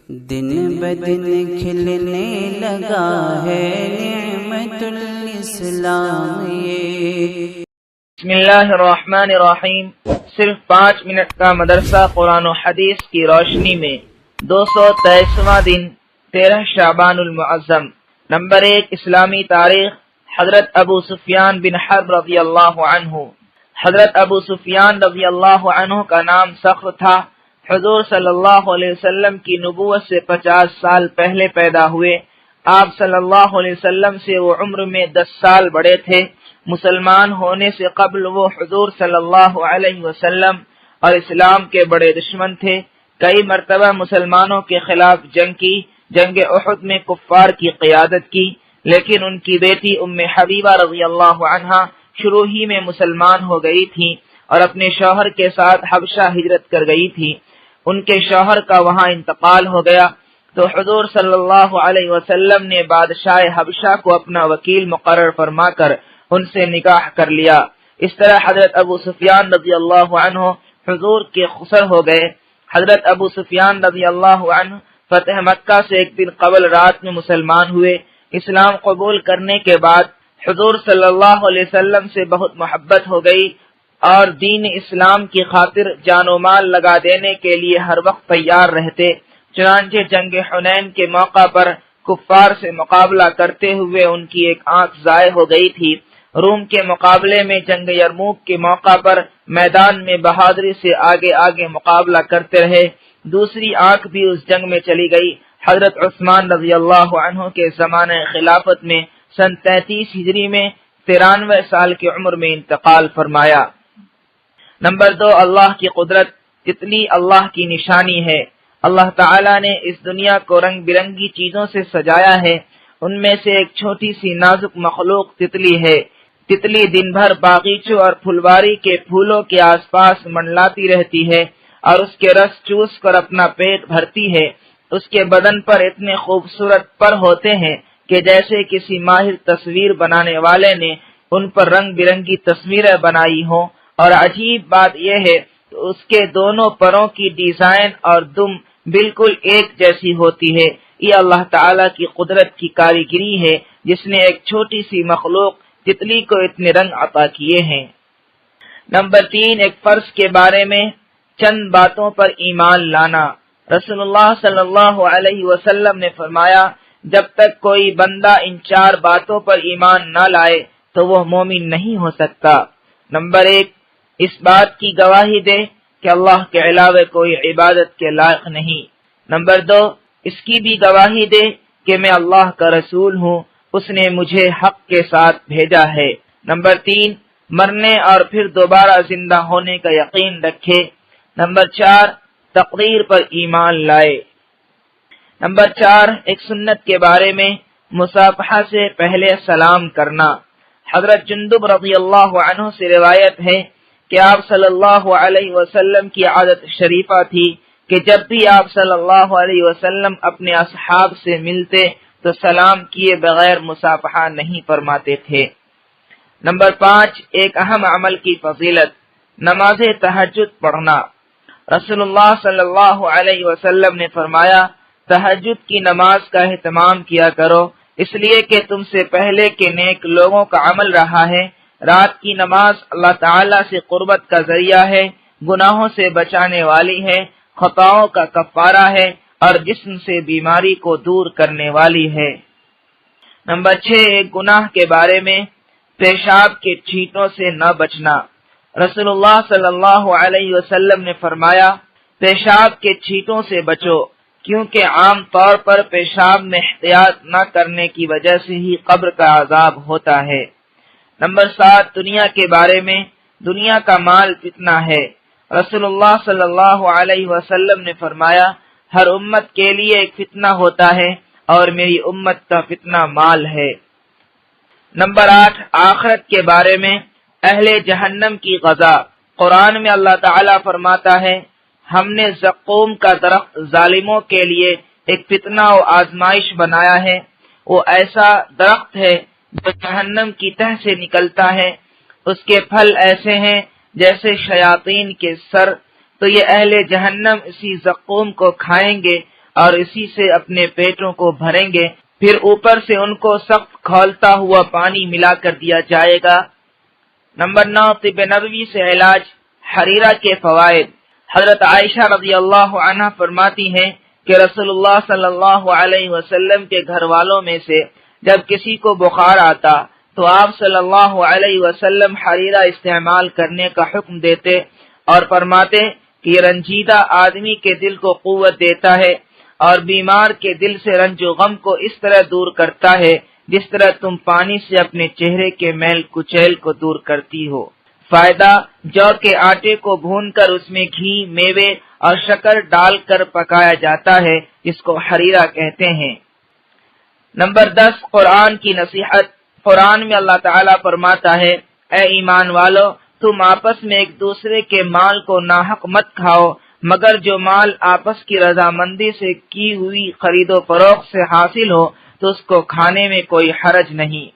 دن بدن کھلنے لگا ہے نعمت الاسلام یہ۔ بسم اللہ الرحمن الرحیم۔ صرف 5 منٹ کا مدرسہ قرآن و حدیث کی روشنی میں 223واں دن 13 شعبان المعظم۔ نمبر 1، اسلامی تاریخ۔ حضرت ابو سفیان بن حرب رضی اللہ عنہ۔ حضرت ابو سفیان رضی اللہ عنہ کا نام صخر تھا۔ حضور صلی اللہ علیہ وسلم کی نبوت سے 50 سال پہلے پیدا ہوئے۔ آپ صلی اللہ علیہ وسلم سے وہ عمر میں 10 سال بڑے تھے۔ مسلمان ہونے سے قبل وہ حضور صلی اللہ علیہ وسلم اور اسلام کے بڑے دشمن تھے۔ کئی مرتبہ مسلمانوں کے خلاف جنگ کی، جنگ احد میں کفار کی قیادت کی، لیکن ان کی بیٹی ام حبیبہ رضی اللہ عنہا شروع ہی میں مسلمان ہو گئی تھی اور اپنے شوہر کے ساتھ حبشہ ہجرت کر گئی تھی۔ ان کے شوہر کا وہاں انتقال ہو گیا تو حضور صلی اللہ علیہ وسلم نے بادشاہ حبشہ کو اپنا وکیل مقرر فرما کر ان سے نکاح کر لیا۔ اس طرح حضرت ابو سفیان رضی اللہ عنہ حضور کے خسر ہو گئے۔ حضرت ابو سفیان رضی اللہ عنہ فتح مکہ سے ایک دن قبل رات میں مسلمان ہوئے۔ اسلام قبول کرنے کے بعد حضور صلی اللہ علیہ وسلم سے بہت محبت ہو گئی اور دین اسلام کی خاطر جان و مال لگا دینے کے لیے ہر وقت تیار رہتے۔ چنانچہ جنگ حنین کے موقع پر کفار سے مقابلہ کرتے ہوئے ان کی ایک آنکھ ضائع ہو گئی تھی۔ روم کے مقابلے میں جنگ یرموک کے موقع پر میدان میں بہادری سے آگے آگے مقابلہ کرتے رہے۔ دوسری آنکھ بھی اس جنگ میں چلی گئی۔ حضرت عثمان رضی اللہ عنہ کے زمانہ خلافت میں سن 33 ہجری میں 93 سال کی عمر میں انتقال فرمایا۔ نمبر 2، اللہ کی قدرت۔ تتلی اللہ کی نشانی ہے۔ اللہ تعالیٰ نے اس دنیا کو رنگ برنگی چیزوں سے سجایا ہے۔ ان میں سے ایک چھوٹی سی نازک مخلوق تتلی ہے۔ تتلی دن بھر باغیچوں اور پھلواری کے پھولوں کے آس پاس منڈلاتی رہتی ہے اور اس کے رس چوس کر اپنا پیٹ بھرتی ہے۔ اس کے بدن پر اتنے خوبصورت پر ہوتے ہیں کہ جیسے کسی ماہر تصویر بنانے والے نے ان پر رنگ برنگی تصویریں بنائی ہوں، اور عجیب بات یہ ہے کہ اس کے دونوں پروں کی ڈیزائن اور دم بالکل ایک جیسی ہوتی ہے۔ یہ اللہ تعالیٰ کی قدرت کی کاریگری ہے جس نے ایک چھوٹی سی مخلوق تتلی کو اتنے رنگ عطا کیے ہیں۔ نمبر 3، ایک فرض کے بارے میں چند باتوں پر ایمان لانا۔ رسول اللہ صلی اللہ علیہ وسلم نے فرمایا، جب تک کوئی بندہ ان 4 باتوں پر ایمان نہ لائے تو وہ مومن نہیں ہو سکتا۔ نمبر 1، اس بات کی گواہی دے کہ اللہ کے علاوہ کوئی عبادت کے لائق نہیں۔ نمبر 2، اس کی بھی گواہی دے کہ میں اللہ کا رسول ہوں، اس نے مجھے حق کے ساتھ بھیجا ہے۔ نمبر 3، مرنے اور پھر دوبارہ زندہ ہونے کا یقین رکھے۔ نمبر 4، تقدیر پر ایمان لائے۔ نمبر 4، ایک سنت کے بارے میں مصافحہ سے پہلے سلام کرنا۔ حضرت جندب رضی اللہ عنہ سے روایت ہے کہ آپ صلی اللہ علیہ وسلم کی عادت شریفہ تھی کہ جب بھی آپ صلی اللہ علیہ وسلم اپنے اصحاب سے ملتے تو سلام کیے بغیر مصافحہ نہیں فرماتے تھے۔ نمبر 5، ایک اہم عمل کی فضیلت، نماز تہجد پڑھنا۔ رسول اللہ صلی اللہ علیہ وسلم نے فرمایا، تہجد کی نماز کا اہتمام کیا کرو، اس لیے کہ تم سے پہلے کے نیک لوگوں کا عمل رہا ہے۔ رات کی نماز اللہ تعالیٰ سے قربت کا ذریعہ ہے، گناہوں سے بچانے والی ہے، خطاؤں کا کفارہ ہے اور جسم سے بیماری کو دور کرنے والی ہے۔ نمبر 6، ایک گناہ کے بارے میں پیشاب کے چھینٹوں سے نہ بچنا۔ رسول اللہ صلی اللہ علیہ وسلم نے فرمایا، پیشاب کے چھینٹوں سے بچو، کیونکہ عام طور پر پیشاب میں احتیاط نہ کرنے کی وجہ سے ہی قبر کا عذاب ہوتا ہے۔ نمبر 7، دنیا کے بارے میں، دنیا کا مال فتنہ ہے۔ رسول اللہ صلی اللہ علیہ وسلم نے فرمایا، ہر امت کے لیے ایک فتنہ ہوتا ہے اور میری امت کا فتنہ مال ہے۔ نمبر 8، آخرت کے بارے میں اہل جہنم کی غذا۔ قرآن میں اللہ تعالیٰ فرماتا ہے، ہم نے زقوم کا درخت ظالموں کے لیے ایک فتنہ و آزمائش بنایا ہے۔ وہ ایسا درخت ہے جو جہنم کی تہ سے نکلتا ہے، اس کے پھل ایسے ہیں جیسے شیاطین کے سر، تو یہ اہل جہنم اسی زقوم کو کھائیں گے اور اسی سے اپنے پیٹوں کو بھریں گے، پھر اوپر سے ان کو سخت کھولتا ہوا پانی ملا کر دیا جائے گا۔ نمبر 9، طب نبوی سے علاج، حریرہ کے فوائد۔ حضرت عائشہ رضی اللہ عنہ فرماتی ہیں کہ رسول اللہ صلی اللہ علیہ وسلم کے گھر والوں میں سے جب کسی کو بخار آتا تو آپ صلی اللہ علیہ وسلم حریرہ استعمال کرنے کا حکم دیتے اور فرماتے کہ یہ رنجیدہ آدمی کے دل کو قوت دیتا ہے اور بیمار کے دل سے رنج و غم کو اس طرح دور کرتا ہے جس طرح تم پانی سے اپنے چہرے کے میل کچیل کو دور کرتی ہو۔ فائدہ، جو کے آٹے کو بھون کر اس میں گھی، میوے اور شکر ڈال کر پکایا جاتا ہے، جس کو حریرہ کہتے ہیں۔ نمبر 10، قرآن کی نصیحت۔ قرآن میں اللہ تعالیٰ فرماتا ہے، اے ایمان والو، تم آپس میں ایک دوسرے کے مال کو ناحق مت کھاؤ، مگر جو مال آپس کی رضامندی سے کی ہوئی خرید و فروخت سے حاصل ہو تو اس کو کھانے میں کوئی حرج نہیں۔